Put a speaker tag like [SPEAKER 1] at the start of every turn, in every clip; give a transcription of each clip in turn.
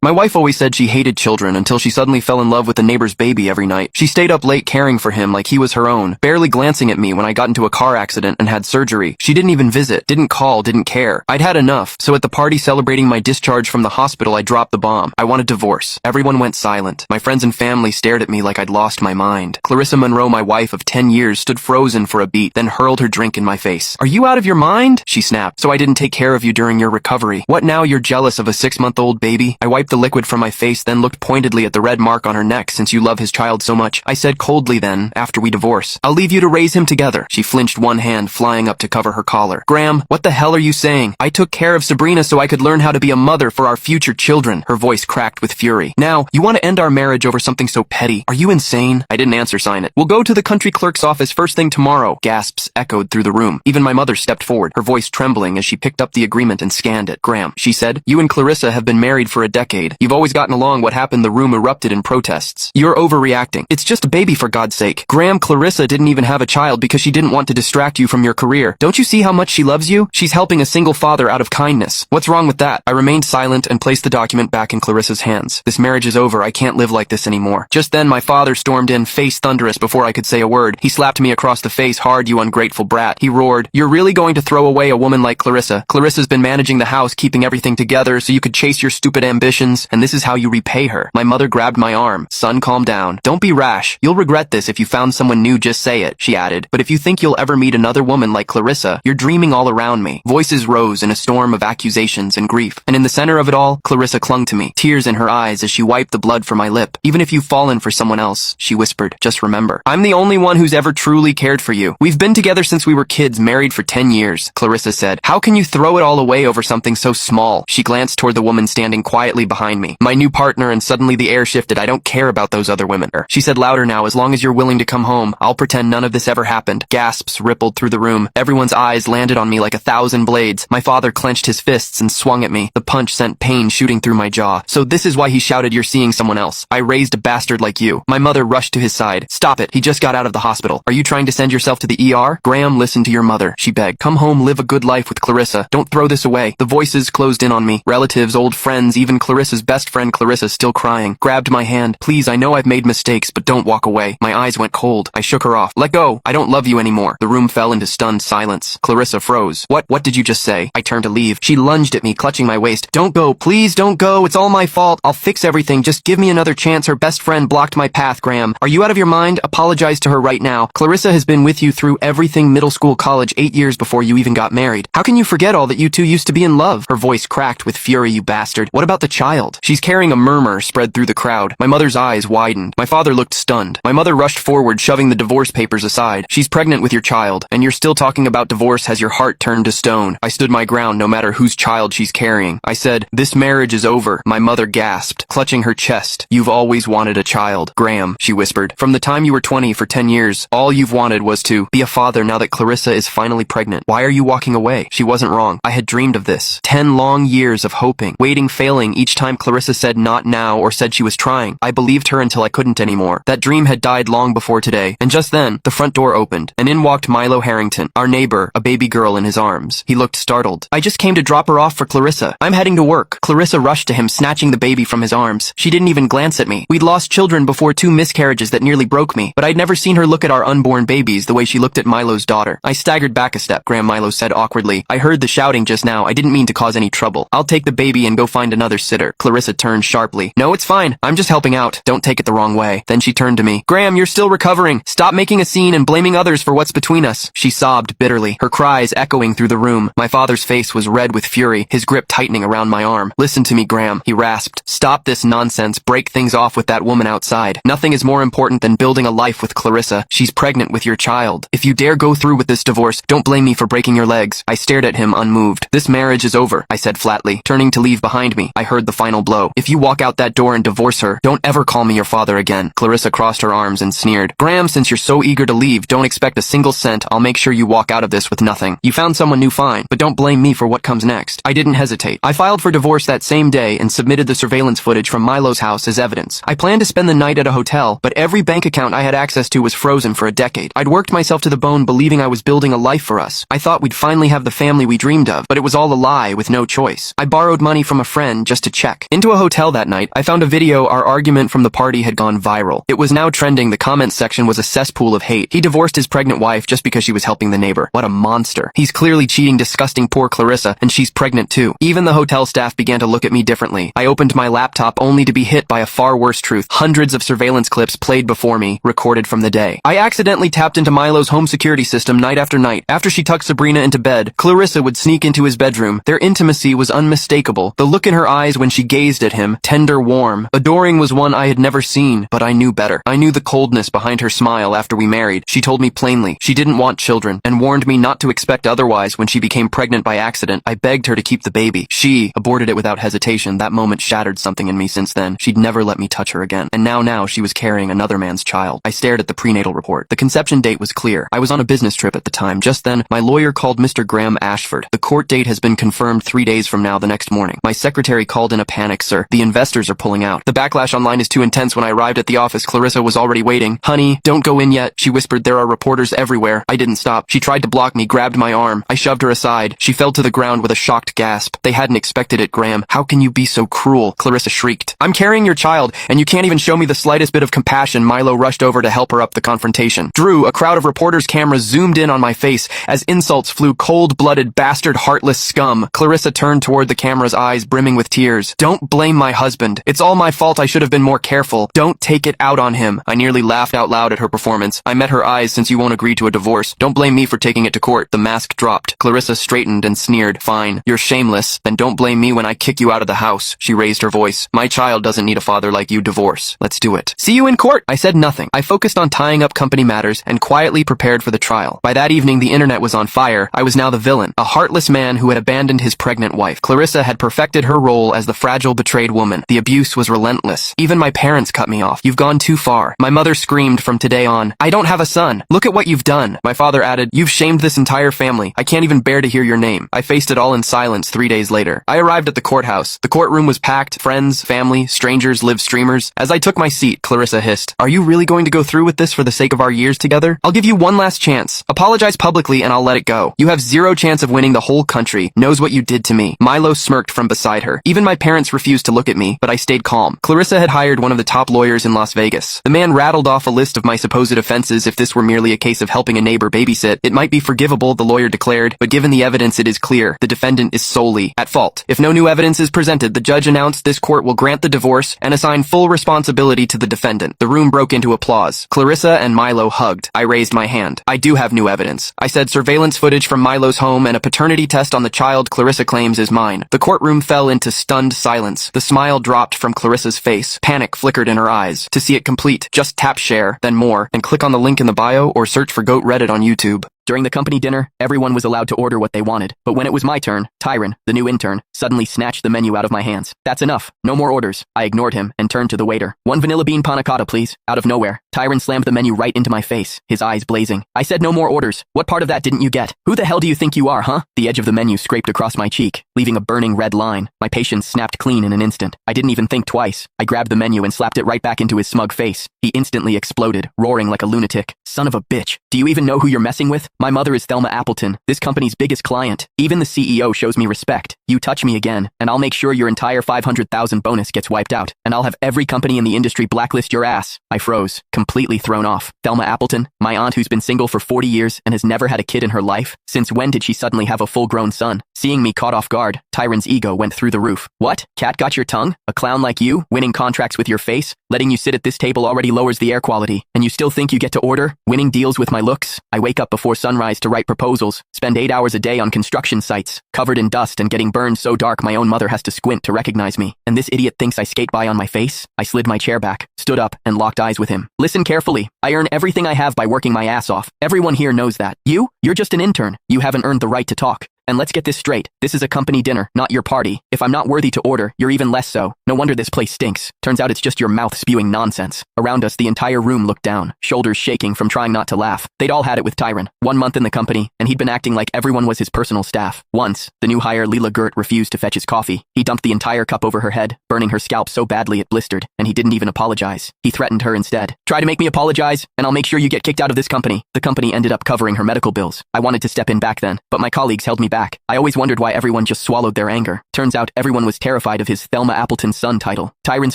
[SPEAKER 1] My wife always said she hated children until she suddenly fell in love with the neighbor's baby every night. She stayed up late caring for him like he was her own, barely glancing at me when I got into a car accident and had surgery. She didn't even visit, didn't call, didn't care. I'd had enough, so at the party celebrating my discharge from the hospital, I dropped the bomb. I wanted divorce. Everyone went silent. My friends and family stared at me like I'd lost my mind. Clarissa Monroe, my wife of 10 years, stood frozen for a beat, then hurled her drink in my face. "Are you out of your mind?" she snapped. "So I didn't take care of you during your recovery. What now, you're jealous of a 6-month-old baby?" I wiped the liquid from my face, then looked pointedly at the red mark on her neck. "Since you love his child so much," I said coldly then, "after we divorce, I'll leave you to raise him together." She flinched, one hand flying up to cover her collar. "Graham, what the hell are you saying? I took care of Sabrina so I could learn how to be a mother for our future children." Her voice cracked with fury. "Now, you want to end our marriage over something so petty? Are you insane?" I didn't answer. "Sign it. We'll go to the country clerk's office first thing tomorrow." Gasps echoed through the room. Even my mother stepped forward, her voice trembling as she picked up the agreement and scanned it. "Graham," she said, "you and Clarissa have been married for a decade. You've always gotten along. What happened? The room erupted in protests. "You're overreacting. It's just a baby, for God's sake." "Graham, Clarissa didn't even have a child because she didn't want to distract you from your career. Don't you see how much she loves you? She's helping a single father out of kindness. What's wrong with that?" I remained silent and placed the document back in Clarissa's hands. "This marriage is over. I can't live like this anymore." Just then my father stormed in, face thunderous. Before I could say a word, he slapped me across the face hard. "You ungrateful brat," he roared. "You're really going to throw away a woman like Clarissa? Clarissa's been managing the house, keeping everything together so you could chase your stupid ambitions, and this is how you repay her." My mother grabbed my arm. "Son, calm down. Don't be rash. You'll regret this if you found someone new, just say it," she added. "But if you think you'll ever meet another woman like Clarissa, you're dreaming all around me." Voices rose in a storm of accusations and grief, and in the center of it all, Clarissa clung to me, tears in her eyes as she wiped the blood from my lip. "Even if you've fallen for someone else," she whispered, "just remember, I'm the only one who's ever truly cared for you. We've been together since we were kids, married for 10 years. Clarissa said, "How can you throw it all away over something so small?" She glanced toward the woman standing quietly behind me, my new partner, and suddenly the air shifted. "I don't care about those other women," she said louder now. "As long as you're willing to come home, I'll pretend none of this ever happened." Gasps rippled through the room. Everyone's eyes landed on me like 1,000 blades. My father clenched his fists and swung at me. The punch sent pain shooting through my jaw. "So this is why he shouted, 'You're seeing someone else. I raised a bastard like you.'" My mother rushed to his side. "Stop it. He just got out of the hospital. Are you trying to send yourself to the ER? Graham, listen to your mother," she begged. "Come home, live a good life with Clarissa. Don't throw this away." The voices closed in on me. Relatives, old friends, even Clarissa's best friend Clarissa, still crying, grabbed my hand. "Please, I know I've made mistakes, but don't walk away." My eyes went cold. I shook her off. "Let go. I don't love you anymore." The room fell into stunned silence. Clarissa froze. What did you just say?" I turned to leave. She lunged at me, clutching my waist. "Don't go. Please don't go. It's all my fault. I'll fix everything. Just give me another chance." Her best friend blocked my path. "Graham, are you out of your mind? Apologize to her right now. Clarissa has been with you through everything, middle school, college, 8 years before you even got married. How can you forget all that you two used to be in love?" Her voice cracked with fury. "You bastard. What about the child?" "She's carrying." A murmur spread through the crowd. My mother's eyes widened. My father looked stunned. My mother rushed forward, shoving the divorce papers aside. "She's pregnant with your child, and you're still talking about divorce? Has your heart turned to stone?" I stood my ground, no matter whose child she's carrying. I said, "This marriage is over." My mother gasped, clutching her chest. "You've always wanted a child, Graham," she whispered. "From the time you were 20, for 10 years, all you've wanted was to be a father. Now that Clarissa is finally pregnant, why are you walking away?" She wasn't wrong. I had dreamed of this. 10 long years of hoping, waiting, failing each time Clarissa said not now or said she was trying. I believed her until I couldn't anymore. That dream had died long before today, and just then, the front door opened, and in walked Milo Harrington, our neighbor, a baby girl in his arms. He looked startled. "I just came to drop her off for Clarissa. I'm heading to work." Clarissa rushed to him, snatching the baby from his arms. She didn't even glance at me. We'd lost children before, 2 miscarriages that nearly broke me, but I'd never seen her look at our unborn babies the way she looked at Milo's daughter. I staggered back a step. "Graham," Milo said awkwardly, "I heard the shouting just now. I didn't mean to cause any trouble. I'll take the baby and go find another sitter." Clarissa turned sharply. "No, it's fine. I'm just helping out. Don't take it the wrong way." Then she turned to me. "Graham, you're still recovering. Stop making a scene and blaming others for what's between us." She sobbed bitterly, her cries echoing through the room. My father's face was red with fury, his grip tightening around my arm. "Listen to me, Graham," he rasped. "Stop this nonsense. Break things off with that woman outside. Nothing is more important than building a life with Clarissa. She's pregnant with your child. If you dare go through with this divorce, don't blame me for breaking your legs." I stared at him unmoved. "This marriage is over," I said flatly. Turning to leave behind me, I heard the final blow. "If you walk out that door and divorce her, don't ever call me your father again." Clarissa crossed her arms and sneered. "Graham, since you're so eager to leave, don't expect a single cent. I'll make sure you walk out of this with nothing. You found someone new, fine, but don't blame me for what comes next." I didn't hesitate. I filed for divorce that same day and submitted the surveillance footage from Milo's house as evidence. I planned to spend the night at a hotel, but every bank account I had access to was frozen for a decade. I'd worked myself to the bone believing I was building a life for us. I thought we'd finally have the family we dreamed of, but it was all a lie with no choice. I borrowed money from a friend just to check. check. Into a hotel that night, I found a video. Our argument from the party had gone viral. It was now trending. The comments section was a cesspool of hate. He divorced his pregnant wife just because she was helping the neighbor. What a monster. He's clearly cheating, disgusting poor Clarissa, and she's pregnant too. Even the hotel staff began to look at me differently. I opened my laptop only to be hit by a far worse truth. Hundreds of surveillance clips played before me, recorded from the day. I accidentally tapped into Milo's home security system night after night. After she tucked Sabrina into bed, Clarissa would sneak into his bedroom. Their intimacy was unmistakable. The look in her eyes when she gazed at him, tender, warm, adoring, was one I had never seen, but I knew better. I knew the coldness behind her smile after we married. She told me plainly she didn't want children and warned me not to expect otherwise. When she became pregnant by accident, I begged her to keep the baby. She aborted it without hesitation. That moment shattered something in me. Since then, she'd never let me touch her again. And now she was carrying another man's child. I stared at the prenatal report. The conception date was clear. I was on a business trip at the time. Just then, my lawyer called Mr. Graham Ashford. The court date has been confirmed 3 days from now. The next morning, my secretary called in a panic. Sir, the investors are pulling out. The backlash online is too intense. When I arrived at the office, Clarissa was already waiting. Honey, don't go in yet, she whispered. There are reporters everywhere. I didn't stop. She tried to block me, grabbed my arm. I shoved her aside. She fell to the ground with a shocked gasp. They hadn't expected it, Graham. How can you be so cruel? Clarissa shrieked. I'm carrying your child, and you can't even show me the slightest bit of compassion. Milo rushed over to help her up the confrontation. Drew, a crowd of reporters' cameras zoomed in on my face as insults flew. Cold-blooded, bastard, heartless scum. Clarissa turned toward the camera's eyes brimming with tears. Don't blame my husband. It's all my fault. I should have been more careful. Don't take it out on him. I nearly laughed out loud at her performance. I met her eyes. Since you won't agree to a divorce, don't blame me for taking it to court. The mask dropped. Clarissa straightened and sneered. Fine. You're shameless. Then don't blame me when I kick you out of the house. She raised her voice. My child doesn't need a father like you. Divorce. Let's do it. See you in court. I said nothing. I focused on tying up company matters and quietly prepared for the trial. By that evening, the internet was on fire. I was now the villain, a heartless man who had abandoned his pregnant wife. Clarissa had perfected her role as the fragile, betrayed woman. The abuse was relentless. Even my parents cut me off. You've gone too far. My mother screamed. From today on, I don't have a son. Look at what you've done. My father added, you've shamed this entire family. I can't even bear to hear your name. I faced it all in silence. 3 days later, I arrived at the courthouse. The courtroom was packed. Friends, family, strangers, live streamers. As I took my seat, Clarissa hissed, are you really going to go through with this for the sake of our years together? I'll give you one last chance. Apologize publicly and I'll let it go. You have zero chance of winning. The whole country knows what you did to me. Milo smirked from beside her. Even my parents refused to look at me, but I stayed calm. Clarissa had hired one of the top lawyers in Las Vegas. The man rattled off a list of my supposed offenses. If this were merely a case of helping a neighbor babysit, it might be forgivable, the lawyer declared, but given the evidence, it is clear the defendant is solely at fault. If no new evidence is presented, the judge announced this court will grant the divorce and assign full responsibility to the defendant. The room broke into applause. Clarissa and Milo hugged. I raised my hand. I do have new evidence. I said surveillance footage from Milo's home and a paternity test on the child Clarissa claims is mine. The courtroom fell into stunned silence. The smile dropped from Clarissa's face. Panic flickered in her eyes. To see it complete, just tap share, then more, and click on the link in the bio or search for Goat Reddit on YouTube. During the company dinner, everyone was allowed to order what they wanted. But when it was my turn, Tyron, the new intern, suddenly snatched the menu out of my hands. That's enough. No more orders. I ignored him and turned to the waiter. One vanilla bean panna cotta, please. Out of nowhere, Tyron slammed the menu right into my face, his eyes blazing. I said no more orders. What part of that didn't you get? Who the hell do you think you are, huh? The edge of the menu scraped across my cheek, leaving a burning red line. My patience snapped clean in an instant. I didn't even think twice. I grabbed the menu and slapped it right back into his smug face. He instantly exploded, roaring like a lunatic. Son of a bitch. Do you even know who you're messing with? My mother is Thelma Appleton, this company's biggest client. Even the CEO shows me respect. You touch me again, and I'll make sure your entire $500,000 bonus gets wiped out, and I'll have every company in the industry blacklist your ass. I froze, completely thrown off. Thelma Appleton, my aunt who's been single for 40 years and has never had a kid in her life? Since when did she suddenly have a full-grown son? Seeing me caught off guard, Tyron's ego went through the roof. What? Cat got your tongue? A clown like you, winning contracts with your face? Letting you sit at this table already lowers the air quality, and you still think you get to order? Winning deals with my looks? I wake up before sunrise to write proposals, spend 8 hours a day on construction sites, covered in dust and getting burned so dark my own mother has to squint to recognize me. And this idiot thinks I skate by on my face? I slid my chair back, stood up, and locked eyes with him. Listen carefully. I earn everything I have by working my ass off. Everyone here knows that. You're just an intern. You haven't earned the right to talk. And let's get this straight. This is a company dinner, not your party. If I'm not worthy to order, you're even less so. No wonder this place stinks. Turns out it's just your mouth spewing nonsense. Around us, the entire room looked down, shoulders shaking from trying not to laugh. They'd all had it with Tyron. 1 month in the company, and he'd been acting like everyone was his personal staff. Once, the new hire Leela Gert refused to fetch his coffee. He dumped the entire cup over her head, burning her scalp so badly it blistered, and he didn't even apologize. He threatened her instead. Try to make me apologize, and I'll make sure you get kicked out of this company. The company ended up covering her medical bills. I wanted to step in back then, but my colleagues held me back. back. I always wondered why everyone just swallowed their anger. Turns out everyone was terrified of his Thelma Appleton's son title. Tyron's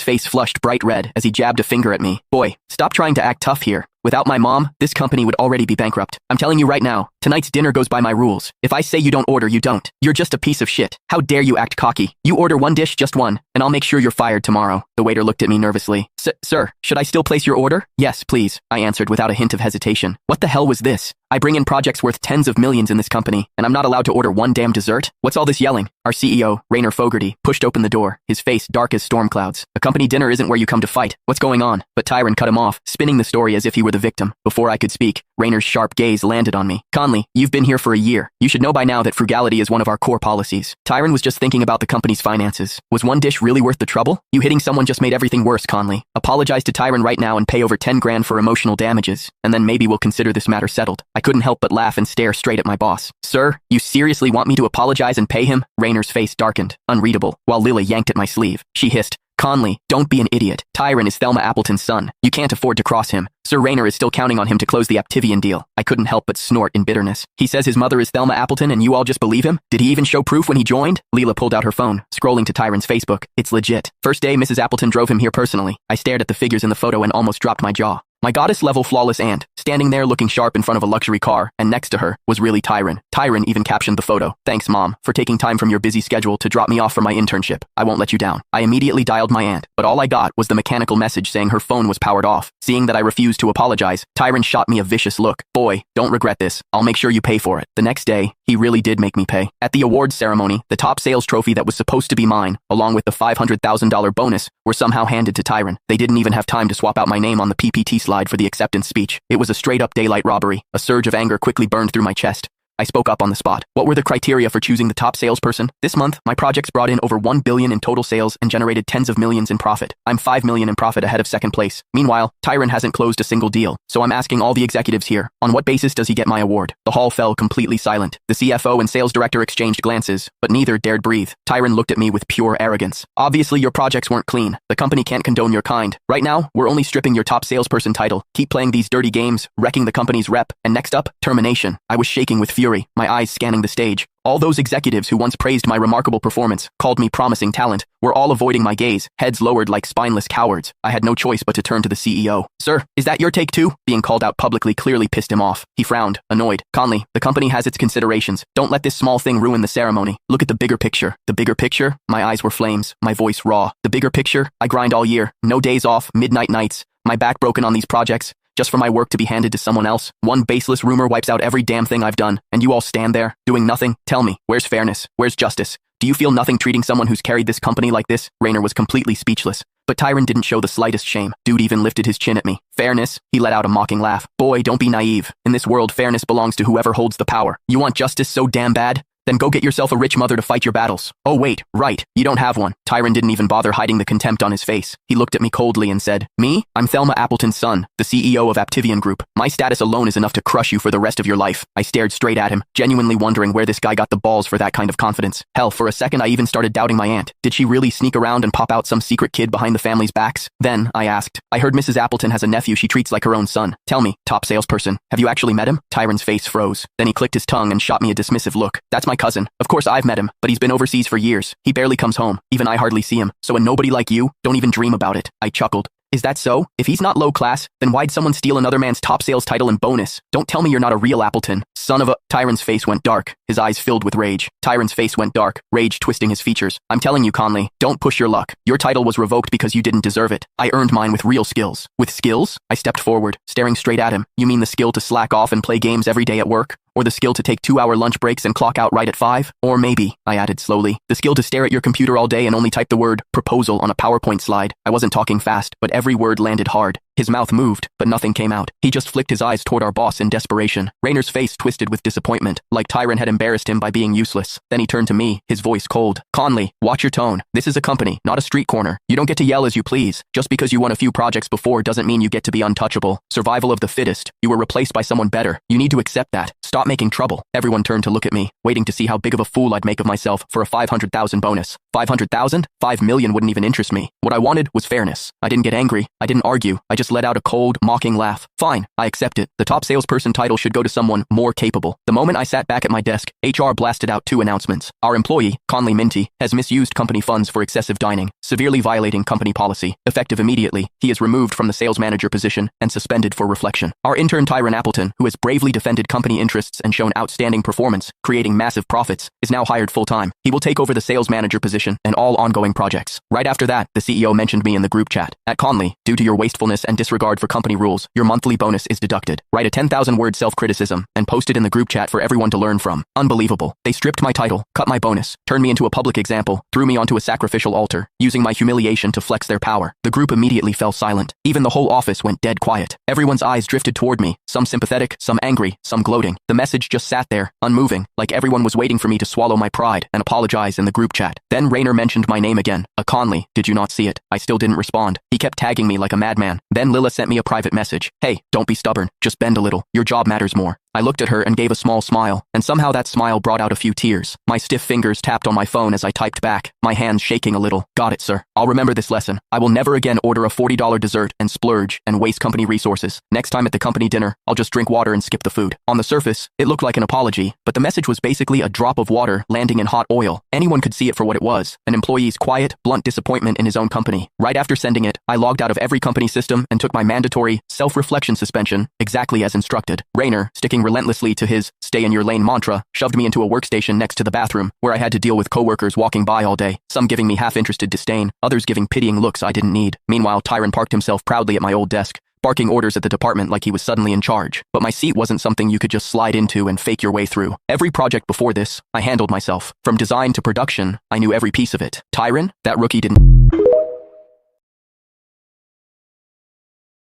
[SPEAKER 1] face flushed bright red as he jabbed a finger at me. Boy, stop trying to act tough here. Without my mom, this company would already be bankrupt. I'm telling you right now, tonight's dinner goes by my rules. If I say you don't order, you don't. You're just a piece of shit. How dare you act cocky? You order one dish, just one, and I'll make sure you're fired tomorrow. The waiter looked at me nervously. Sir, should I still place your order? Yes, please, I answered without a hint of hesitation. What the hell was this? I bring in projects worth tens of millions in this company, and I'm not allowed to order one damn dessert? What's all this yelling? Our CEO, Rainer Fogarty, pushed open the door, his face dark as storm clouds. A company dinner isn't where you come to fight. What's going on? But Tyron cut him off, spinning the story as if he were the victim. Before I could speak, Rainer's sharp gaze landed on me. Conley, you've been here for a year. You should know by now that frugality is one of our core policies. Tyron was just thinking about the company's finances. Was one dish really worth the trouble? You hitting someone just made everything worse, Conley. Apologize to Tyron right now and pay over 10 grand for emotional damages, and then maybe we'll consider this matter settled. I couldn't help but laugh and stare straight at my boss. Sir, you seriously want me to apologize and pay him? Rainer's face darkened, unreadable, while Lila yanked at my sleeve. She hissed, Conley, don't be an idiot. Tyron is Thelma Appleton's son. You can't afford to cross him. Sir Rainer is still counting on him to close the Aptivian deal. I couldn't help but snort in bitterness. He says his mother is Thelma Appleton and you all just believe him? Did he even show proof when he joined? Lila pulled out her phone, scrolling to Tyron's Facebook. It's legit. First day Mrs. Appleton drove him here personally. I stared at the figures in the photo and almost dropped my jaw. My goddess-level flawless aunt, standing there looking sharp in front of a luxury car, and next to her was really Tyron. Tyron even captioned the photo. Thanks, Mom, for taking time from your busy schedule to drop me off for my internship. I won't let you down. I immediately dialed my aunt, but all I got was the mechanical message saying her phone was powered off. Seeing that I refused to apologize, Tyron shot me a vicious look. Boy, don't regret this. I'll make sure you pay for it. The next day, he really did make me pay. At the awards ceremony, the top sales trophy that was supposed to be mine, along with the $500,000 bonus, were somehow handed to Tyron. They didn't even have time to swap out my name on the PPT slide for the acceptance speech. It was a straight-up daylight robbery. A surge of anger quickly burned through my chest. I spoke up on the spot. What were the criteria for choosing the top salesperson? This month, my projects brought in over $1 billion in total sales and generated tens of millions in profit. I'm $5 million in profit ahead of second place. Meanwhile, Tyron hasn't closed a single deal. So I'm asking all the executives here, on what basis does he get my award? The hall fell completely silent. The CFO and sales director exchanged glances, but neither dared breathe. Tyron looked at me with pure arrogance. Obviously, your projects weren't clean. The company can't condone your kind. Right now, we're only stripping your top salesperson title. Keep playing these dirty games, wrecking the company's rep, and next up, termination. I was shaking with fury, my eyes scanning the stage. All those executives who once praised my remarkable performance, called me promising talent, were all avoiding my gaze, heads lowered like spineless cowards. I had no choice but to turn to the CEO. Sir, is that your take too? Being called out publicly clearly pissed him off. He frowned, annoyed. Conley, the company has its considerations. Don't let this small thing ruin the ceremony. Look at the bigger picture. The bigger picture? My eyes were flames, my voice raw. The bigger picture? I grind all year, no days off, midnight nights, my back broken on these projects. Just for my work to be handed to someone else. One baseless rumor wipes out every damn thing I've done, and you all stand there, doing nothing. Tell me, where's fairness? Where's justice? Do you feel nothing treating someone who's carried this company like this? Rainer was completely speechless. But Tyron didn't show the slightest shame. Dude even lifted his chin at me. Fairness? He let out a mocking laugh. Boy, don't be naive. In this world, fairness belongs to whoever holds the power. You want justice so damn bad? Then go get yourself a rich mother to fight your battles. Oh wait, right, you don't have one. Tyron didn't even bother hiding the contempt on his face. He looked at me coldly and said, Me? I'm Thelma Appleton's son, the CEO of Aptivian Group. My status alone is enough to crush you for the rest of your life. I stared straight at him, genuinely wondering where this guy got the balls for that kind of confidence. Hell, for a second I even started doubting my aunt. Did she really sneak around and pop out some secret kid behind the family's backs? Then, I asked, I heard Mrs. Appleton has a nephew she treats like her own son. Tell me, top salesperson, have you actually met him? Tyron's face froze. Then he clicked his tongue and shot me a dismissive look. That's my cousin. Of course I've met him, but he's been overseas for years. He barely comes home. Even I hardly see him. So a nobody like you, don't even dream about it. I chuckled. Is that so? If he's not low class, then why'd someone steal another man's top sales title and bonus? Don't tell me you're not a real Appleton. Son of a... Tyron's face went dark, his eyes filled with rage. Tyron's face went dark, rage twisting his features. I'm telling you, Conley, don't push your luck. Your title was revoked because you didn't deserve it. I earned mine with real skills. With skills? I stepped forward, staring straight at him. You mean the skill to slack off and play games every day at work? Or the skill to take 2-hour lunch breaks and clock out right at 5? Or maybe, I added slowly, the skill to stare at your computer all day and only type the word proposal on a PowerPoint slide. I wasn't talking fast, but every word landed hard. His mouth moved, but nothing came out. He just flicked his eyes toward our boss in desperation. Rainer's face twisted with disappointment, like Tyron had embarrassed him by being useless. Then he turned to me, his voice cold. Conley, watch your tone. This is a company, not a street corner. You don't get to yell as you please. Just because you won a few projects before doesn't mean you get to be untouchable. Survival of the fittest. You were replaced by someone better. You need to accept that. Stop making trouble. Everyone turned to look at me, waiting to see how big of a fool I'd make of myself for a $500,000 bonus. 500,000? 5 million wouldn't even interest me. What I wanted was fairness. I didn't get angry. I didn't argue. I just just let out a cold, mocking laugh. Fine, I accept it. The top salesperson title should go to someone more capable. The moment I sat back at my desk, HR blasted out 2 announcements. Our employee, Conley Minty, has misused company funds for excessive dining, severely violating company policy. Effective immediately, he is removed from the sales manager position and suspended for reflection. Our intern Tyron Appleton, who has bravely defended company interests and shown outstanding performance, creating massive profits, is now hired full-time. He will take over the sales manager position and all ongoing projects. Right after that, the CEO mentioned me in the group chat. At Conley, due to your wastefulness and disregard for company rules, your monthly bonus is deducted. Write a 10,000-word self-criticism and post it in the group chat for everyone to learn from. Unbelievable. They stripped my title, cut my bonus, turned me into a public example, threw me onto a sacrificial altar, using my humiliation to flex their power. The group immediately fell silent. Even the whole office went dead quiet. Everyone's eyes drifted toward me, some sympathetic, some angry, some gloating. The message just sat there, unmoving, like everyone was waiting for me to swallow my pride and apologize in the group chat. Then Rainer mentioned my name again. Conley, did you not see it? I still didn't respond. He kept tagging me like a madman. Then Lila sent me a private message. Hey, don't be stubborn. Just bend a little. Your job matters more. I looked at her and gave a small smile, and somehow that smile brought out a few tears. My stiff fingers tapped on my phone as I typed back, my hands shaking a little. Got it, sir. I'll remember this lesson. I will never again order a $40 dessert and splurge and waste company resources. Next time at the company dinner, I'll just drink water and skip the food. On the surface, it looked like an apology, but the message was basically a drop of water landing in hot oil. Anyone could see it for what it was, an employee's quiet, blunt disappointment in his own company. Right after sending it, I logged out of every company system and took my mandatory self-reflection suspension, exactly as instructed. Rainer, sticking relentlessly to his stay in your lane mantra, shoved me into a workstation next to the bathroom, where I had to deal with coworkers walking by all day, some giving me half-interested disdain, others giving pitying looks I didn't need. Meanwhile, Tyron parked himself proudly at my old desk, barking orders at the department like he was suddenly in charge. But my seat wasn't something you could just slide into and fake your way through. Every project before this, I handled myself. From design to production, I knew every piece of it. Tyron, that rookie didn't...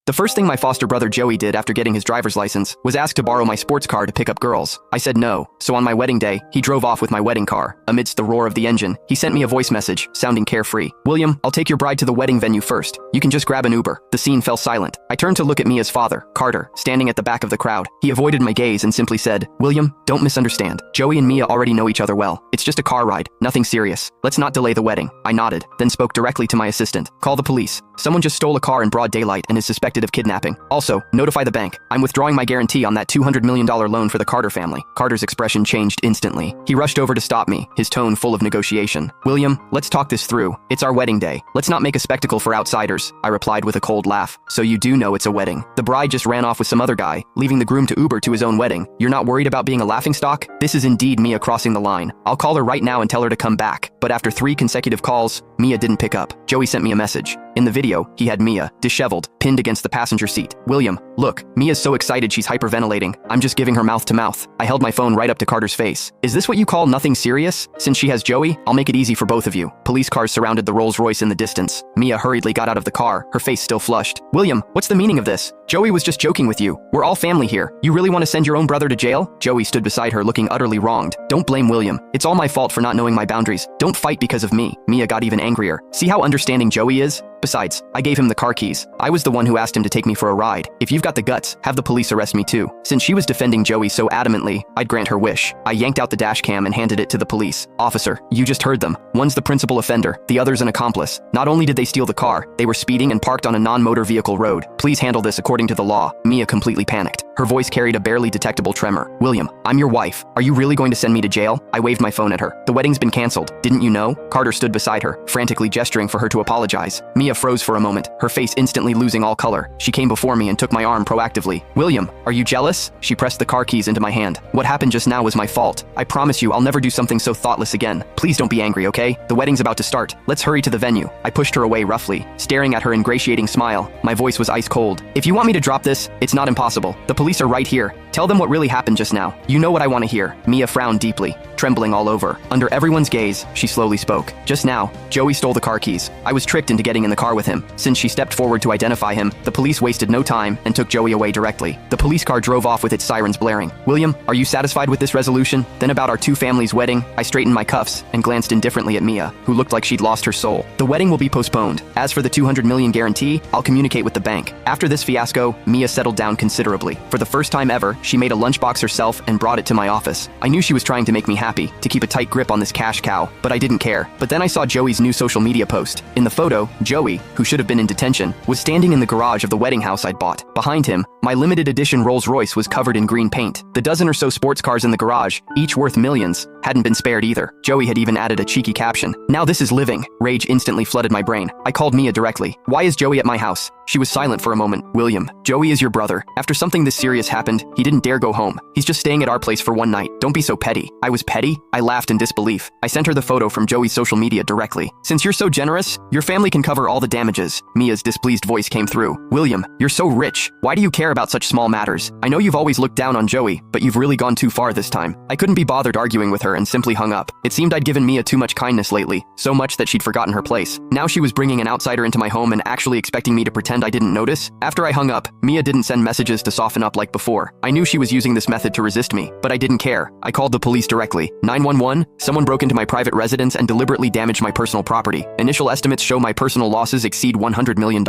[SPEAKER 1] The first thing my foster brother Joey did after getting his driver's license was ask to borrow my sports car to pick up girls. I said no, so on my wedding day, he drove off with my wedding car. Amidst the roar of the engine, he sent me a voice message, sounding carefree. William, I'll take your bride to the wedding venue first. You can just grab an Uber. The scene fell silent. I turned to look at Mia's father, Carter, standing at the back of the crowd. He avoided my gaze and simply said, William, don't misunderstand. Joey and Mia already know each other well. It's just a car ride, nothing serious. Let's not delay the wedding. I nodded, then spoke directly to my assistant. Call the police. Someone just stole a car in broad daylight and is suspected of kidnapping. Also, notify the bank. I'm withdrawing my guarantee on that $200 million loan for the Carter family. Carter's expression changed instantly. He rushed over to stop me, his tone full of negotiation. William, let's talk this through. It's our wedding day. Let's not make a spectacle for outsiders, I replied with a cold laugh. So you do know it's a wedding. The bride just ran off with some other guy, leaving the groom to Uber to his own wedding. You're not worried about being a laughingstock? This is indeed Mia crossing the line. I'll call her right now and tell her to come back. But after 3 consecutive calls, Mia didn't pick up. Joey sent me a message. In the video, he had Mia, disheveled, pinned against the passenger seat. William, look, Mia's so excited she's hyperventilating. I'm just giving her mouth to mouth. I held my phone right up to Carter's face. Is this what you call nothing serious? Since she has Joey, I'll make it easy for both of you. Police cars surrounded the Rolls-Royce in the distance. Mia hurriedly got out of the car, her face still flushed. William, what's the meaning of this? Joey was just joking with you. We're all family here. You really want to send your own brother to jail? Joey stood beside her looking utterly wronged. Don't blame William. It's all my fault for not knowing my boundaries. Don't fight because of me. Mia got even angrier. See how understanding Joey is? Besides, I gave him the car keys. I was the one who asked him to take me for a ride. If you've got the guts, have the police arrest me too. Since she was defending Joey so adamantly, I'd grant her wish. I yanked out the dash cam and handed it to the police. Officer, you just heard them. One's the principal offender, the other's an accomplice. Not only did they steal the car, they were speeding and parked on a non-motor vehicle road. Please handle this according to the law. Mia completely panicked. Her voice carried a barely detectable tremor. William, I'm your wife. Are you really going to send me to jail? I waved my phone at her. The wedding's been canceled. Didn't you know? Carter stood beside her, frantically gesturing for her to apologize. Mia froze for a moment, her face instantly losing all color. She came before me and took my arm proactively. William, are you jealous? She pressed the car keys into my hand. What happened just now was my fault. I promise you I'll never do something so thoughtless again. Please don't be angry, okay? The wedding's about to start. Let's hurry to the venue. I pushed her away roughly, staring at her ingratiating smile. My voice was ice cold. If you want me to drop this, it's not impossible. The police are right here. Tell them what really happened just now. You know what I want to hear. Mia frowned deeply, trembling all over. Under everyone's gaze, she slowly spoke. Just now, Joey stole the car keys. I was tricked into getting in the car with him. Since she stepped forward to identify him, the police wasted no time and took Joey away directly. The police car drove off with its sirens blaring. William, are you satisfied with this resolution? Then about our two families' wedding, I straightened my cuffs and glanced indifferently at Mia, who looked like she'd lost her soul. The wedding will be postponed. As for the $200 million guarantee, I'll communicate with the bank. After this fiasco, Mia settled down considerably. For the first time ever, She made a lunchbox herself and brought it to my office. I knew she was trying to make me happy, to keep a tight grip on this cash cow, but I didn't care. But then I saw Joey's new social media post. In the photo, Joey, who should have been in detention, was standing in the garage of the wedding house I'd bought. Behind him, my limited edition Rolls-Royce was covered in green paint. The dozen or so sports cars in the garage, each worth millions, hadn't been spared either. Joey had even added a cheeky caption. "Now this is living." Rage instantly flooded my brain. I called Mia directly. "Why is Joey at my house?" She was silent for a moment. "William, Joey is your brother. After something this serious happened, he didn't dare go home. He's just staying at our place for one night. Don't be so petty." I was petty? I laughed in disbelief. I sent her the photo from Joey's social media directly. "Since you're so generous, your family can cover all the damages." Mia's displeased voice came through. "William, you're so rich. Why do you care about such small matters? I know you've always looked down on Joey, but you've really gone too far this time." I couldn't be bothered arguing with her and simply hung up. It seemed I'd given Mia too much kindness lately, so much that she'd forgotten her place. Now she was bringing an outsider into my home and actually expecting me to pretend I didn't notice. After I hung up, Mia didn't send messages to soften up like before. I knew she was using this method to resist me, but I didn't care. I called the police directly. 911, someone broke into my private residence and deliberately damaged my personal property. Initial estimates show my personal losses exceed $100 million.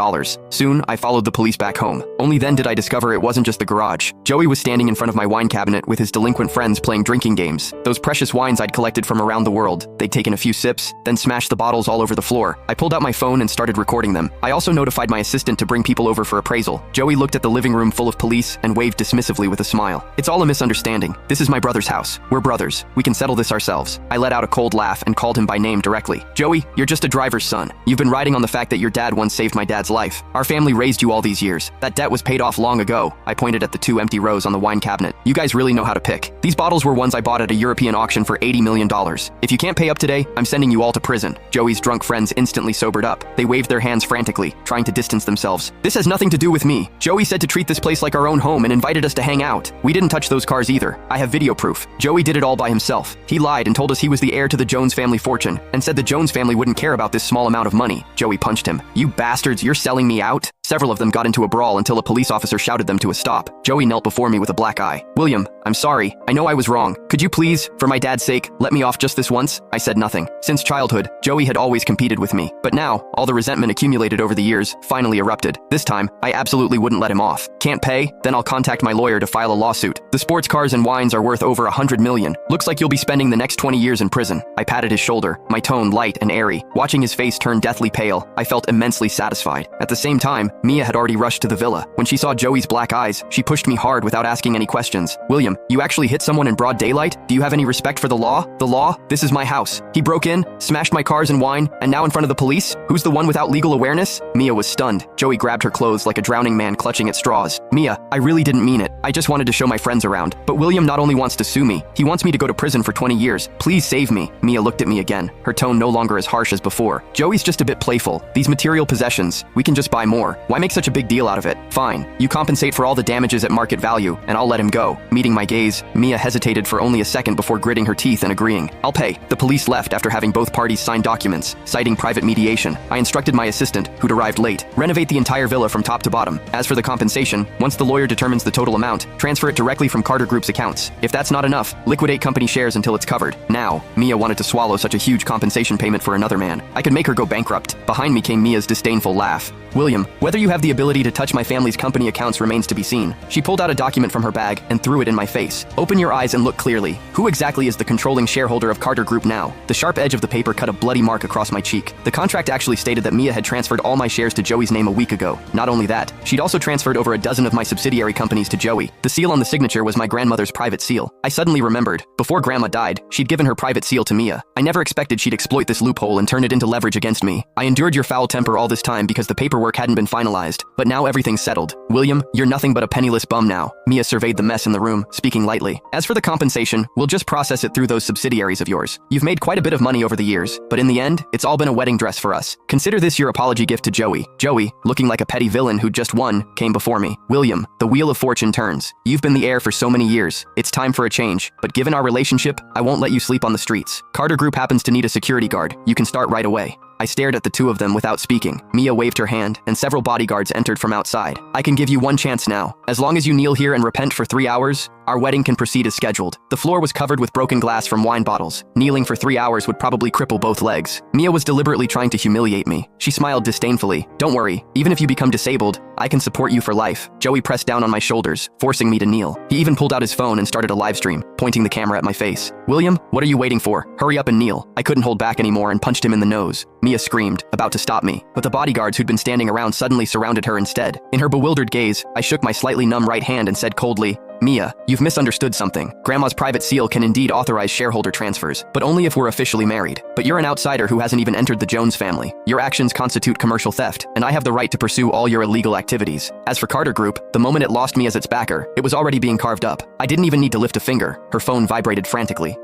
[SPEAKER 1] Soon, I followed the police back home. Only then did I discover it wasn't just the garage. Joey was standing in front of my wine cabinet with his delinquent friends playing drinking games. Those precious wines I'd collected from around the world. They'd taken a few sips, then smashed the bottles all over the floor. I pulled out my phone and started recording them. I also notified my assistant to bring people over for appraisal. Joey looked at the living room full of police and waved dismissively with a smile. "It's all a misunderstanding. This is my brother's house. We're brothers. We can settle this ourselves." I let out a cold laugh and called him by name directly. "Joey, you're just a driver's son. You've been riding on the fact that your dad once saved my dad's life. Our family raised you all these years. That debt was paid off long ago." I pointed at the two empty rows on the wine cabinet. "You guys really know how to pick. These bottles were ones I bought at a European auction for $80 million. If you can't pay up today, I'm sending you all to prison." Joey's drunk friends instantly sobered up. They waved their hands frantically, trying to distance themselves. "This has nothing to do with me. Joey said to treat this place like our own home and invited us to hang out. We didn't touch those cars either. I have video proof. Joey did it all by himself. He lied and told us he was the heir to the Jones family fortune and said the Jones family wouldn't care about this small amount of money." Joey punched him. "You bastards, you're selling me out?" Several of them got into a brawl until a police officer shouted them to a stop. Joey knelt before me with a black eye. "William, I'm sorry. I know I was wrong. Could you please, for my dad's sake, let me off just this once?" I said nothing. Since childhood, Joey had always competed with me. But now, all the resentment accumulated over the years finally erupted. This time, I absolutely wouldn't let him off. "Can't pay? Then I'll contact my lawyer to file a lawsuit. The sports cars and wines are worth over $100 million. Looks like you'll be spending the next 20 years in prison." I patted his shoulder, my tone light and airy. Watching his face turn deathly pale, I felt immensely satisfied. At the same time, Mia had already rushed to the villa. When she saw Joey's black eyes, she pushed me hard without asking any questions. "William, you actually hit someone in broad daylight? Do you have any respect for the law?" "The law? This is my house. He broke in, smashed my cars and wine, and now in front of the police? Who's the one without legal awareness?" Mia was stunned. Joey grabbed her clothes like a drowning man clutching at straws. "Mia, I really didn't mean it. I just wanted to show my friends around. But William not only wants to sue me, he wants me to go to prison for 20 years. Please save me." Mia looked at me again, her tone no longer as harsh as before. "Joey's just a bit playful. These material possessions, we can just buy more. Why make such a big deal out of it? Fine. You compensate for all the damages at market value, and I'll let him go." Meeting my gaze, Mia hesitated for only a second before gritting her teeth and agreeing. "I'll pay." The police left after having both parties sign documents, citing private mediation. I instructed my assistant, who'd arrived late, renovate the entire villa from top to bottom. As for the compensation, once the lawyer determines the total amount, transfer it directly from Carter Group's accounts. If that's not enough, liquidate company shares until it's covered. Now, Mia wanted to swallow such a huge compensation payment for another man. I could make her go bankrupt. Behind me came Mia's disdainful laugh. "William, whether you have the ability to touch my family's company accounts remains to be seen." She pulled out a document from her bag and threw it in my face. "Open your eyes and look clearly. Who exactly is the controlling shareholder of Carter Group now?" The sharp edge of the paper cut a bloody mark across my cheek. The contract actually stated that Mia had transferred all my shares to Joey's name a week ago. Not only that, she'd also transferred over a dozen of my subsidiary companies to Joey. The seal on the signature was my grandmother's private seal. I suddenly remembered. Before Grandma died, she'd given her private seal to Mia. I never expected she'd exploit this loophole and turn it into leverage against me. "I endured your foul temper all this time because the paperwork hadn't been finalized. But now everything's settled. William, you're nothing but a penniless bum now." Mia surveyed the mess in the room, speaking lightly. "As for the compensation, we'll just process it through those subsidiaries of yours. You've made quite a bit of money over the years, but in the end, it's all been a wedding dress for us. Consider this your apology gift to Joey." Joey, looking like a petty villain who'd just won, came before me. "William, the wheel of fortune turns. You've been the heir for so many years. It's time for a change. But given our relationship, I won't let you sleep on the streets. Carter Group happens to need a security guard. You can start right away." I stared at the two of them without speaking. Mia waved her hand, and several bodyguards entered from outside. "I can give you one chance now. As long as you kneel here and repent for 3 hours, Our wedding can proceed as scheduled. The floor was covered with broken glass from wine bottles. Kneeling for 3 hours would probably cripple both legs. Mia was deliberately trying to humiliate me. She smiled disdainfully. Don't worry, even if you become disabled, I can support you for life. Joey pressed down on my shoulders, forcing me to kneel. He even pulled out his phone and started a live stream, pointing the camera at my face. William, what are you waiting for? Hurry up and kneel. I couldn't hold back anymore and punched him in the nose. Mia screamed, about to stop me, but the bodyguards who'd been standing around suddenly surrounded her instead. In her bewildered gaze, I shook my slightly numb right hand and said coldly, Mia, you've misunderstood something. Grandma's private seal can indeed authorize shareholder transfers, but only if we're officially married. But you're an outsider who hasn't even entered the Jones family. Your actions constitute commercial theft, and I have the right to pursue all your illegal activities. As for Carter Group, the moment it lost me as its backer, it was already being carved up. I didn't even need to lift a finger. Her phone vibrated frantically.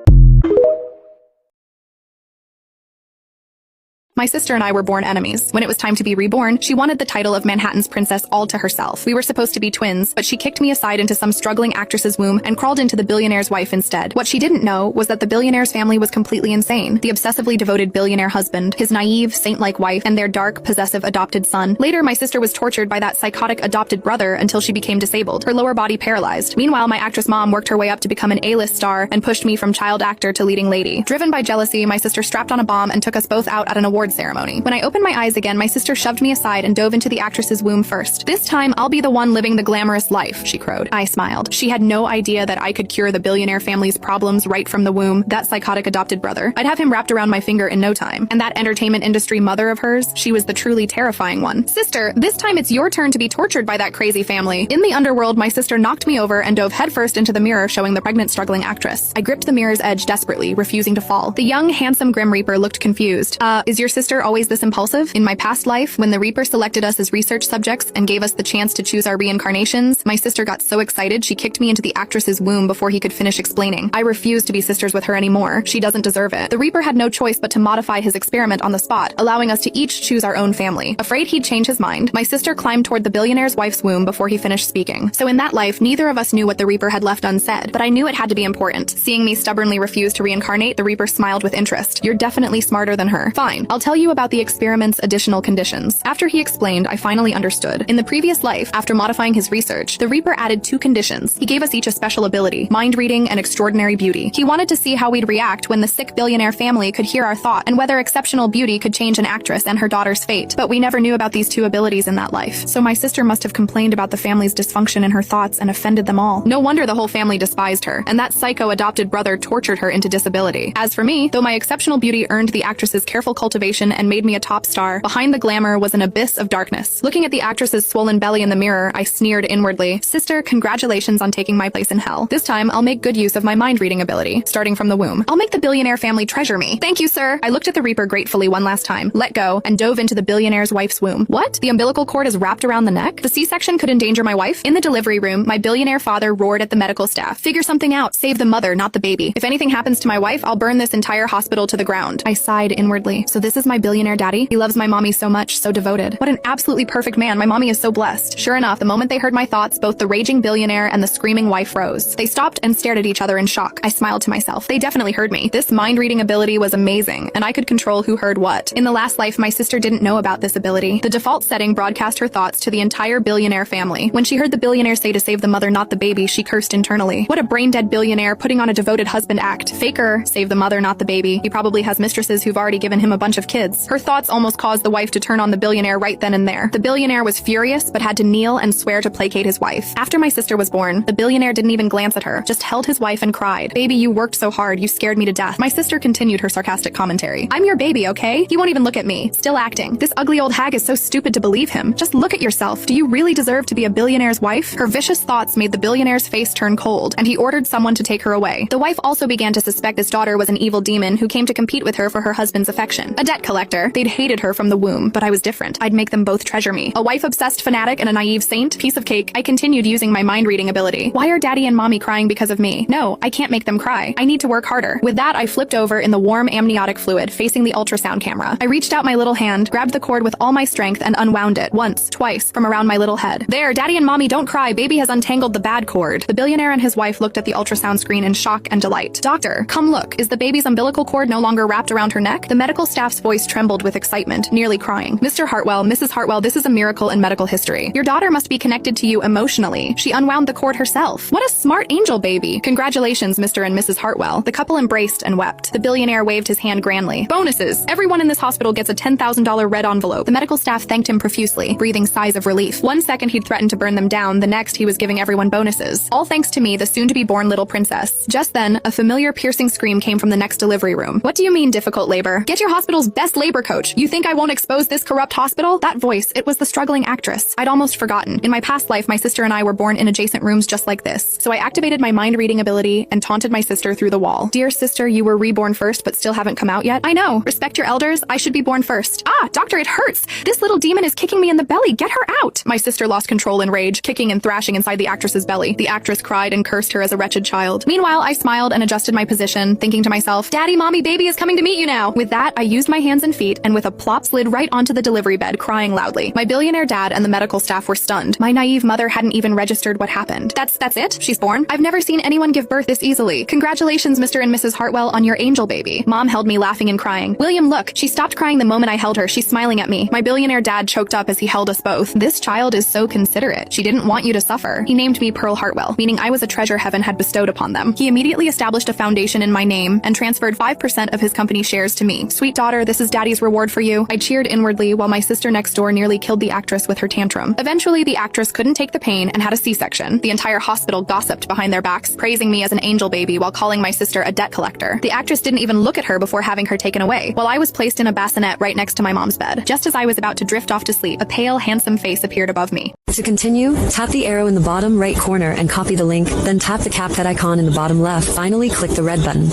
[SPEAKER 2] My sister and I were born enemies. When it was time to be reborn, she wanted the title of Manhattan's princess all to herself. We were supposed to be twins, but she kicked me aside into some struggling actress's womb and crawled into the billionaire's wife instead. What she didn't know was that the billionaire's family was completely insane. The obsessively devoted billionaire husband, his naive, saint-like wife, and their dark, possessive adopted son. Later, my sister was tortured by that psychotic adopted brother until she became disabled, her lower body paralyzed. Meanwhile, my actress mom worked her way up to become an A-list star and pushed me from child actor to leading lady. Driven by jealousy, my sister strapped on a bomb and took us both out at an award ceremony. When I opened my eyes again, my sister shoved me aside and dove into the actress's womb first. This time, I'll be the one living the glamorous life, she crowed. I smiled. She had no idea that I could cure the billionaire family's problems right from the womb, that psychotic adopted brother. I'd have him wrapped around my finger in no time. And that entertainment industry mother of hers, she was the truly terrifying one. Sister, this time it's your turn to be tortured by that crazy family. In the underworld, my sister knocked me over and dove headfirst into the mirror showing the pregnant, struggling actress. I gripped the mirror's edge desperately, refusing to fall. The young, handsome Grim Reaper looked confused. Is your sister always this impulsive? In my past life, when the Reaper selected us as research subjects and gave us the chance to choose our reincarnations, my sister got so excited she kicked me into the actress's womb before he could finish explaining. I refuse to be sisters with her anymore. She doesn't deserve it. The Reaper had no choice but to modify his experiment on the spot, allowing us to each choose our own family. Afraid he'd change his mind, my sister climbed toward the billionaire's wife's womb before he finished speaking. So in that life, neither of us knew what the Reaper had left unsaid, but I knew it had to be important. Seeing me stubbornly refuse to reincarnate, the Reaper smiled with interest. You're definitely smarter than her. Fine, I'll tell you about the experiment's additional conditions. After he explained, I finally understood. In the previous life, after modifying his research, the Reaper added 2 conditions. He gave us each a special ability, mind reading and extraordinary beauty. He wanted to see how we'd react when the sick billionaire family could hear our thought and whether exceptional beauty could change an actress and her daughter's fate. But we never knew about these 2 abilities in that life. So my sister must have complained about the family's dysfunction in her thoughts and offended them all. No wonder the whole family despised her, and that psycho adopted brother tortured her into disability. As for me, though my exceptional beauty earned the actress's careful cultivation and made me a top star, behind the glamour was an abyss of darkness. Looking at the actress's swollen belly in the mirror, I sneered inwardly. Sister, congratulations on taking my place in hell. This time, I'll make good use of my mind-reading ability, starting from the womb. I'll make the billionaire family treasure me. Thank you, sir. I looked at the Reaper gratefully one last time, let go, and dove into the billionaire's wife's womb. What? The umbilical cord is wrapped around the neck? The C-section could endanger my wife? In the delivery room, my billionaire father roared at the medical staff. Figure something out. Save the mother, not the baby. If anything happens to my wife, I'll burn this entire hospital to the ground. I sighed inwardly. So this is my billionaire daddy? He loves my mommy so much, so devoted. What an absolutely perfect man. My mommy is so blessed. Sure enough, the moment they heard my thoughts, both the raging billionaire and the screaming wife rose. They stopped and stared at each other in shock. I smiled to myself. They definitely heard me. This mind-reading ability was amazing, and I could control who heard what. In the last life, my sister didn't know about this ability. The default setting broadcast her thoughts to the entire billionaire family. When she heard the billionaire say to save the mother, not the baby, she cursed internally. What a brain-dead billionaire putting on a devoted husband act. Faker, save the mother, not the baby. He probably has mistresses who've already given him a bunch of kids. Her thoughts almost caused the wife to turn on the billionaire right then and there. The billionaire was furious, but had to kneel and swear to placate his wife. After my sister was born, the billionaire didn't even glance at her, just held his wife and cried. Baby, you worked so hard, you scared me to death. My sister continued her sarcastic commentary. I'm your baby, okay? He won't even look at me. Still acting. This ugly old hag is so stupid to believe him. Just look at yourself. Do you really deserve to be a billionaire's wife? Her vicious thoughts made the billionaire's face turn cold, and he ordered someone to take her away. The wife also began to suspect this daughter was an evil demon who came to compete with her for her husband's affection. A debt collector. They'd hated her from the womb, but I was different. I'd make them both treasure me. A wife-obsessed fanatic and a naive saint? Piece of cake. I continued using my mind-reading ability. Why are daddy and mommy crying because of me? No, I can't make them cry. I need to work harder. With that, I flipped over in the warm amniotic fluid, facing the ultrasound camera. I reached out my little hand, grabbed the cord with all my strength, and unwound it, once, twice, from around my little head. There, daddy and mommy, don't cry. Baby has untangled the bad cord. The billionaire and his wife looked at the ultrasound screen in shock and delight. Doctor, come look. Is the baby's umbilical cord no longer wrapped around her neck? The medical staff's voice voice trembled with excitement, nearly crying. Mr. Hartwell, Mrs. Hartwell, this is a miracle in medical history. Your daughter must be connected to you emotionally. She unwound the cord herself. What a smart angel baby. Congratulations, Mr. and Mrs. Hartwell. The couple embraced and wept. The billionaire waved his hand grandly. Bonuses! Everyone in this hospital gets a $10,000 red envelope. The medical staff thanked him profusely, breathing sighs of relief. One second he'd threatened to burn them down, the next he was giving everyone bonuses. All thanks to me, the soon-to-be-born little princess. Just then, a familiar piercing scream came from the next delivery room. What do you mean, difficult labor? Get your hospital's best labor coach. You think I won't expose this corrupt hospital? That voice, it was the struggling actress. I'd almost forgotten. In my past life, my sister and I were born in adjacent rooms just like this. So I activated my mind-reading ability and taunted my sister through the wall. Dear sister, you were reborn first, but still haven't come out yet? I know. Respect your elders. I should be born first. Ah, doctor, it hurts. This little demon is kicking me in the belly. Get her out. My sister lost control in rage, kicking and thrashing inside the actress's belly. The actress cried and cursed her as a wretched child. Meanwhile, I smiled and adjusted my position, thinking to myself, Daddy, Mommy, baby is coming to meet you now. With that, I used my hands and feet and with a plop slid right onto the delivery bed, crying loudly. My billionaire dad and the medical staff were stunned. My naive mother hadn't even registered what happened. That's it? She's born? I've never seen anyone give birth this easily. Congratulations, Mr. and Mrs. Hartwell, on your angel baby. Mom held me laughing and crying. William, look. She stopped crying the moment I held her. She's smiling at me. My billionaire dad choked up as he held us both. This child is so considerate. She didn't want you to suffer. He named me Pearl Hartwell, meaning I was a treasure heaven had bestowed upon them. He immediately established a foundation in my name and transferred 5% of his company shares to me. Sweet daughter, this is daddy's reward for you. I cheered inwardly while my sister next door nearly killed the actress with her tantrum. Eventually, the actress couldn't take the pain and had a C-section. The entire hospital gossiped behind their backs, praising me as an angel baby while calling my sister a debt collector. The actress didn't even look at her before having her taken away, while I was placed in a bassinet right next to my mom's bed. Just as I was about to drift off to sleep, a pale, handsome face appeared above me.
[SPEAKER 3] To continue, tap the arrow in the bottom right corner and copy the link, then tap the CapCut icon in the bottom left. Finally, click the red button.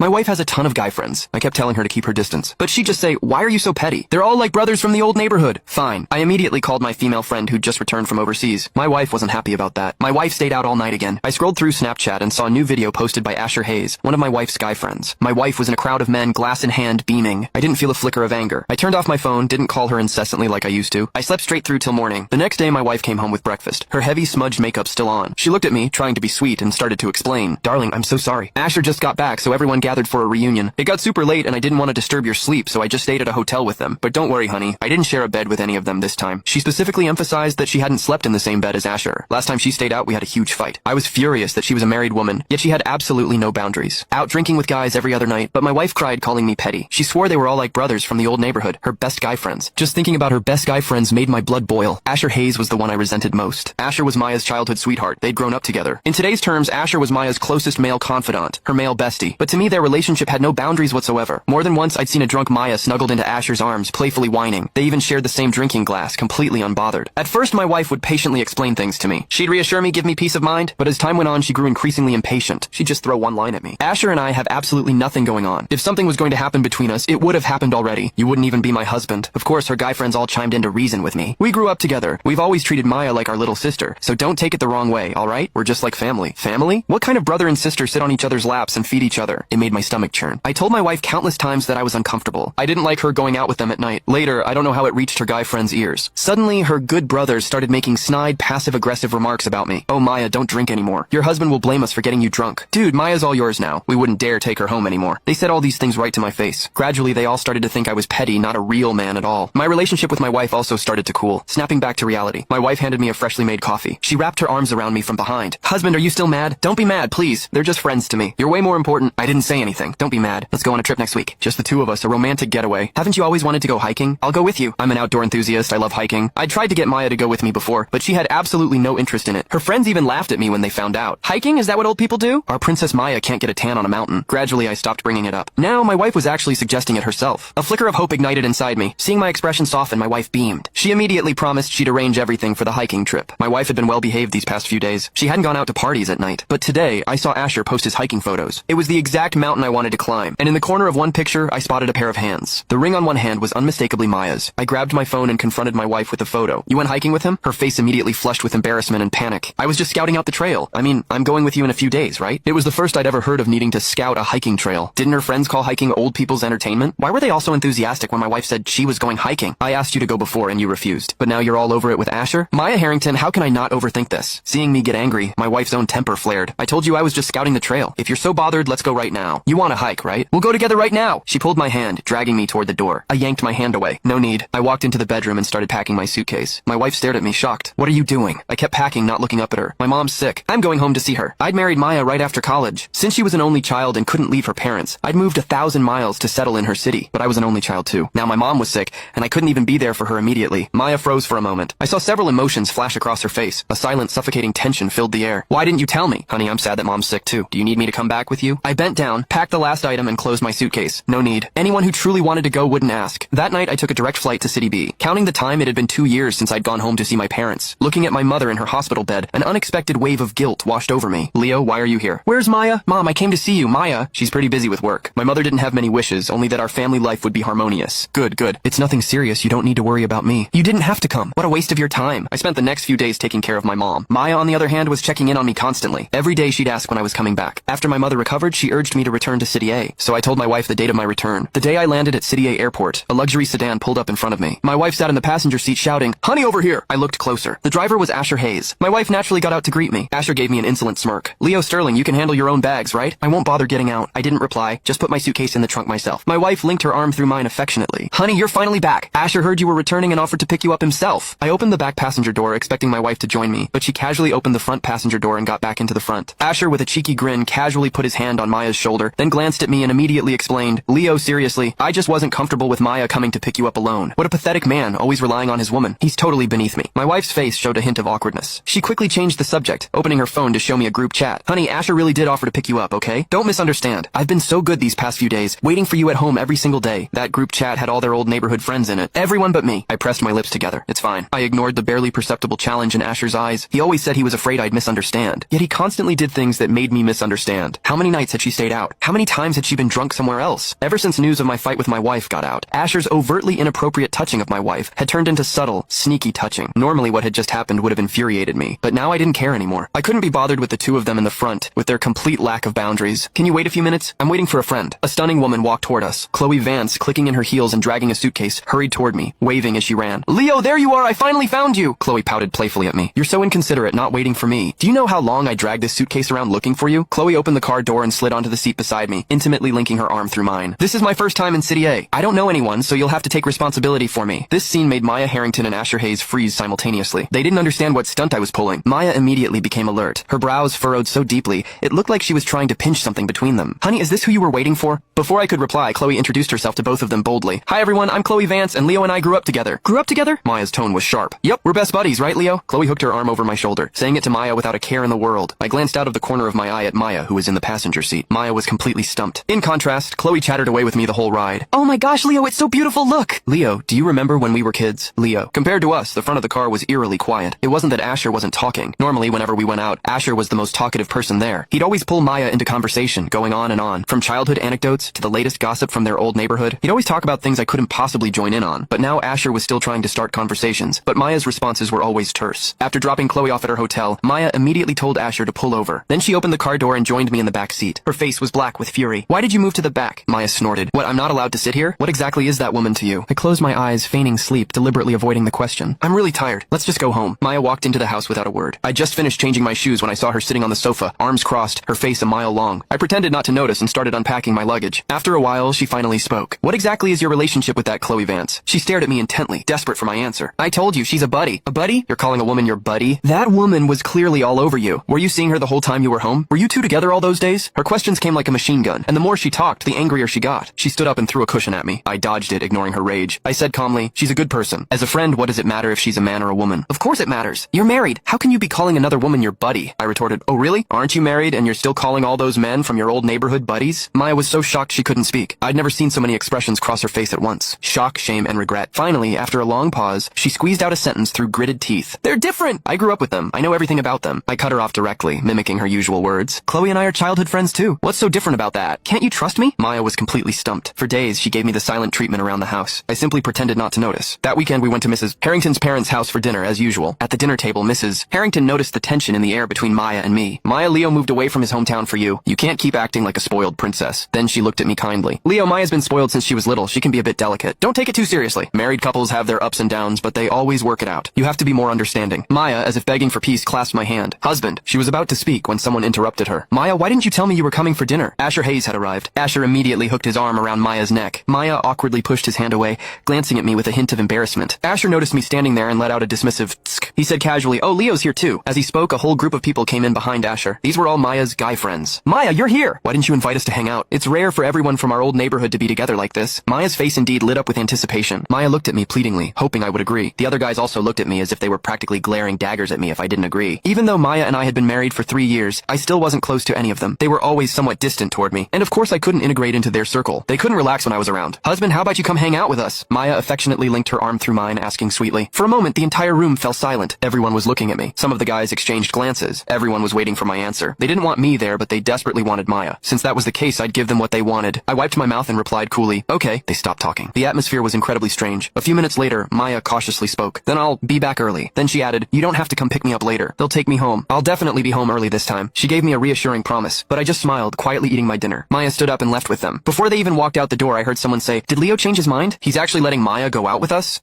[SPEAKER 1] My wife has a ton of guy friends. I kept telling her to keep her distance. But she'd just say, why are you so petty? They're all like brothers from the old neighborhood. Fine. I immediately called my female friend who'd just returned from overseas. My wife wasn't happy about that. My wife stayed out all night again. I scrolled through Snapchat and saw a new video posted by Asher Hayes, one of my wife's guy friends. My wife was in a crowd of men, glass in hand, beaming. I didn't feel a flicker of anger. I turned off my phone, didn't call her incessantly like I used to. I slept straight through till morning. The next day, my wife came home with breakfast. Her heavy smudged makeup still on. She looked at me, trying to be sweet, and started to explain. Darling, I'm so sorry. Asher just got back, so everyone gathered for a reunion. It got super late and I didn't want to disturb your sleep, so I just stayed at a hotel with them. But don't worry, honey. I didn't share a bed with any of them this time. She specifically emphasized that she hadn't slept in the same bed as Asher. Last time she stayed out, we had a huge fight. I was furious that she was a married woman, yet she had absolutely no boundaries. Out drinking with guys every other night, but my wife cried, calling me petty. She swore they were all like brothers from the old neighborhood, her best guy friends. Just thinking about her best guy friends made my blood boil. Asher Hayes was the one I resented most. Asher was Maya's childhood sweetheart. They'd grown up together. In today's terms, Asher was Maya's closest male confidant, her male bestie. But to me, their relationship had no boundaries whatsoever. More than once, I'd seen a drunk Maya snuggled into Asher's arms, playfully whining. They even shared the same drinking glass, completely unbothered. At first, my wife would patiently explain things to me. She'd reassure me, give me peace of mind, but as time went on, she grew increasingly impatient. She'd just throw one line at me. Asher and I have absolutely nothing going on. If something was going to happen between us, it would have happened already. You wouldn't even be my husband. Of course, her guy friends all chimed in to reason with me. We grew up together. We've always treated Maya like our little sister, so don't take it the wrong way, alright? We're just like family. Family? What kind of brother and sister sit on each other's laps and feed each other? It made my stomach churn. I told my wife countless times that I was uncomfortable. I didn't like her going out with them at night. Later, I don't know how it reached her guy friend's ears. Suddenly, her good brothers started making snide, passive-aggressive remarks about me. Oh, Maya, don't drink anymore. Your husband will blame us for getting you drunk. Dude, Maya's all yours now. We wouldn't dare take her home anymore. They said all these things right to my face. Gradually, they all started to think I was petty, not a real man at all. My relationship with my wife also started to cool. Snapping back to reality, my wife handed me a freshly made coffee. She wrapped her arms around me from behind. Husband, are you still mad? Don't be mad, please. They're just friends to me. You're way more important. I didn't say anything. Don't be mad. Let's go on a trip next week. Just the two of us, a romantic getaway. Haven't you always wanted to go hiking? I'll go with you. I'm an outdoor enthusiast. I love hiking. I tried to get Maya to go with me before, but she had absolutely no interest in it. Her friends even laughed at me when they found out. Hiking? Is that what old people do? Our Princess Maya can't get a tan on a mountain. Gradually, I stopped bringing it up. Now, my wife was actually suggesting it herself. A flicker of hope ignited inside me. Seeing my expression soften, my wife beamed. She immediately promised she'd arrange everything for the hiking trip. My wife had been well behaved these past few days. She hadn't gone out to parties at night. But today, I saw Asher post his hiking photos. It was the exact mountain I wanted to climb, and in the corner of one picture, I spotted a pair of hands. The ring on one hand was unmistakably Maya's. I grabbed my phone and confronted my wife with the photo. You went hiking with him? Her face immediately flushed with embarrassment and panic. I was just scouting out the trail. I mean, I'm going with you in a few days, right? It was the first I'd ever heard of needing to scout a hiking trail. Didn't her friends call hiking old people's entertainment? Why were they all so enthusiastic when my wife said she was going hiking? I asked you to go before and you refused. But now you're all over it with Asher? Maya Harrington, how can I not overthink this? Seeing me get angry, my wife's own temper flared. I told you I was just scouting the trail. If you're so bothered, let's go right now. You want a hike, right? We'll go together right now. She pulled my hand, dragging me toward the door. I yanked my hand away. No need. I walked into the bedroom and started packing my suitcase. My wife stared at me, shocked. What are you doing? I kept packing, not looking up at her. My mom's sick. I'm going home to see her. I'd married Maya right after college. Since she was an only child and couldn't leave her parents, I'd moved 1,000 miles to settle in her city. But I was an only child too. Now my mom was sick, and I couldn't even be there for her immediately. Maya froze for a moment. I saw several emotions flash across her face. A silent, suffocating tension filled the air. Why didn't you tell me? Honey, I'm sad that mom's sick too. Do you need me to come back with you? I bent down, packed the last item, and closed my suitcase. No need. Anyone who truly wanted to go wouldn't ask. That night, I took a direct flight to City B. Counting the time, it had been 2 years since I'd gone home to see my parents. Looking at my mother in her hospital bed, an unexpected wave of guilt washed over me. Leo, why are you here? Where's Maya? Mom, I came to see you. Maya. She's pretty busy with work. My mother didn't have many wishes, only that our family life would be harmonious. Good, good. It's nothing serious. You don't need to worry about me. You didn't have to come. What a waste of your time. I spent the next few days taking care of my mom. Maya, on the other hand, was checking in on me constantly. Every day she'd ask when I was coming back. After my mother recovered, she urged me to return to City A. So I told my wife the date of my return. The day I landed at City A airport, a luxury sedan pulled up in front of me. My wife sat in the passenger seat shouting, "Honey, over here!" I looked closer. The driver was Asher Hayes. My wife naturally got out to greet me. Asher gave me an insolent smirk. "Leo Sterling, you can handle your own bags, right? I won't bother getting out." I didn't reply, just put my suitcase in the trunk myself. My wife linked her arm through mine affectionately. "Honey, you're finally back. Asher heard you were returning and offered to pick you up himself." I opened the back passenger door, expecting my wife to join me, but she casually opened the front passenger door and got back into the front. Asher, with a cheeky grin, casually put his hand on Maya's shoulder, then glanced at me and immediately explained, "Leo, seriously, I just wasn't comfortable with Maya coming to pick you up alone. What a pathetic man, always relying on his woman. He's totally beneath me." My wife's face showed a hint of awkwardness. She quickly changed the subject, opening her phone to show me a group chat. "Honey, Asher really did offer to pick you up, okay? Don't misunderstand. I've been so good these past few days, waiting for you at home every single day." That group chat had all their old neighborhood friends in it. Everyone but me. I pressed my lips together. It's fine. I ignored the barely perceptible challenge in Asher's eyes. He always said he was afraid I'd misunderstand. Yet he constantly did things that made me misunderstand. How many nights had she stayed out? How many times had she been drunk somewhere else? Ever since news of my fight with my wife got out, Asher's overtly inappropriate touching of my wife had turned into subtle, sneaky touching. Normally what had just happened would have infuriated me, but now I didn't care anymore. I couldn't be bothered with the two of them in the front, with their complete lack of boundaries. "Can you wait a few minutes? I'm waiting for a friend." A stunning woman walked toward us. Chloe Vance, clicking in her heels and dragging a suitcase, hurried toward me, waving as she ran. "Leo, there you are! I finally found you!" Chloe pouted playfully at me. "You're so inconsiderate, not waiting for me. Do you know how long I dragged this suitcase around looking for you?" Chloe opened the car door and slid onto the seat beside me, intimately linking her arm through mine. "This is my first time in City A. I don't know anyone, so you'll have to take responsibility for me." This scene made Maya Harrington and Asher Hayes freeze simultaneously. They didn't understand what stunt I was pulling. Maya immediately became alert. Her brows furrowed so deeply, it looked like she was trying to pinch something between them. "Honey, is this who you were waiting for?" Before I could reply, Chloe introduced herself to both of them boldly. "Hi everyone, I'm Chloe Vance, and Leo and I grew up together." "Grew up together?" Maya's tone was sharp. "Yep, we're best buddies, right Leo?" Chloe hooked her arm over my shoulder, saying it to Maya without a care in the world. I glanced out of the corner of my eye at Maya, who was in the passenger seat. Maya was completely stumped. In contrast, Chloe chattered away with me the whole ride. "Oh my gosh, Leo, it's so beautiful, look!" "Leo, do you remember when we were kids?" Leo. Compared to us, the front of the car was eerily quiet. It wasn't that Asher wasn't talking. Normally, whenever we went out, Asher was the most talkative person there. He'd always pull Maya into conversation, going on and on. From childhood anecdotes to the latest gossip from their old neighborhood, he'd always talk about things I couldn't possibly join in on. But now Asher was still trying to start conversations, but Maya's responses were always terse. After dropping Chloe off at her hotel, Maya immediately told Asher to pull over. Then she opened the car door and joined me in the back seat. Her face was black with fury. "Why did you move to the back?" Maya snorted. "What, I'm not allowed to sit here? What exactly is that woman to you?" I closed my eyes, feigning sleep, deliberately avoiding the question. "I'm really tired. Let's just go home." Maya walked into the house without a word. I just finished changing my shoes when I saw her sitting on the sofa, arms crossed, her face a mile long. I pretended not to notice and started unpacking my luggage. After a while, she finally spoke. "What exactly is your relationship with that Chloe Vance?" She stared at me intently, desperate for my answer. "I told you, she's a buddy." "A buddy? You're calling a woman your buddy?" "That woman was clearly all over you. Were you seeing her the whole time you were home? Were you two together all those days?" Her questions came like a machine gun, and the more she talked, the angrier she got. She stood up and threw a cushion at me. I dodged it, ignoring her rage. I said calmly, "She's a good person. As a friend, what does it matter if she's a man or a woman?" "Of course it matters. You're married. How can you be calling another woman your buddy?" I retorted. "Oh really? Aren't you married and you're still calling all those men from your old neighborhood buddies?" Maya was so shocked she couldn't speak. I'd never seen so many expressions cross her face at once. Shock, shame, and regret. Finally, after a long pause, she squeezed out a sentence through gritted teeth. "They're different! I grew up with them. I know everything about them." I cut her off directly, mimicking her usual words. "Chloe and I are childhood friends too. What's so different about that? Can't you trust me?" Maya was completely stumped. For days, she gave me the silent treatment around the house. I simply pretended not to notice. That weekend, we went to Mrs. Harrington's parents' house for dinner, as usual. At the dinner table, Mrs. Harrington noticed the tension in the air between Maya and me. "Maya, Leo moved away from his hometown for you. You can't keep acting like a spoiled princess." Then she looked looked at me kindly. Leo, Maya's been spoiled since she was little. She can be a bit delicate. Don't take it too seriously. Married couples have their ups and downs, but they always work it out. You have to be more understanding. Maya, as if begging for peace, clasped my hand. Husband. She was about to speak when someone interrupted her. Maya, why didn't you tell me you were coming for dinner? Asher Hayes had arrived. Asher immediately hooked his arm around Maya's neck. Maya awkwardly pushed his hand away, glancing at me with a hint of embarrassment. Asher noticed me standing there and let out a dismissive tsk. He said casually, "Oh, Leo's here too." As he spoke, a whole group of people came in behind Asher. These were all Maya's guy friends. Maya, you're here! Why didn't you invite us to hang out? It's rare for everyone from our old neighborhood to be together like this. Maya's face indeed lit up with anticipation. Maya looked at me pleadingly, hoping I would agree. The other guys also looked at me as if they were practically glaring daggers at me if I didn't agree. Even though Maya and I had been married for 3 years, I still wasn't close to any of them. They were always somewhat distant toward me. And of course I couldn't integrate into their circle. They couldn't relax when I was around. Husband, how about you come hang out with us? Maya affectionately linked her arm through mine, asking sweetly. For a moment, the entire room fell silent. Everyone was looking at me. Some of the guys exchanged glances. Everyone was waiting for my answer. They didn't want me there, but they desperately wanted Maya. Since that was the case, I'd give them what they wanted. I wiped my mouth and replied coolly, okay. They stopped talking. The atmosphere was incredibly strange. A few minutes later, Maya cautiously spoke. Then I'll be back early. Then she added, you don't have to come pick me up later. They'll take me home. I'll definitely be home early this time. She gave me a reassuring promise, but I just smiled, quietly eating my dinner. Maya stood up and left with them. Before they even walked out the door, I heard someone say, did Leo change his mind? He's actually letting Maya go out with us?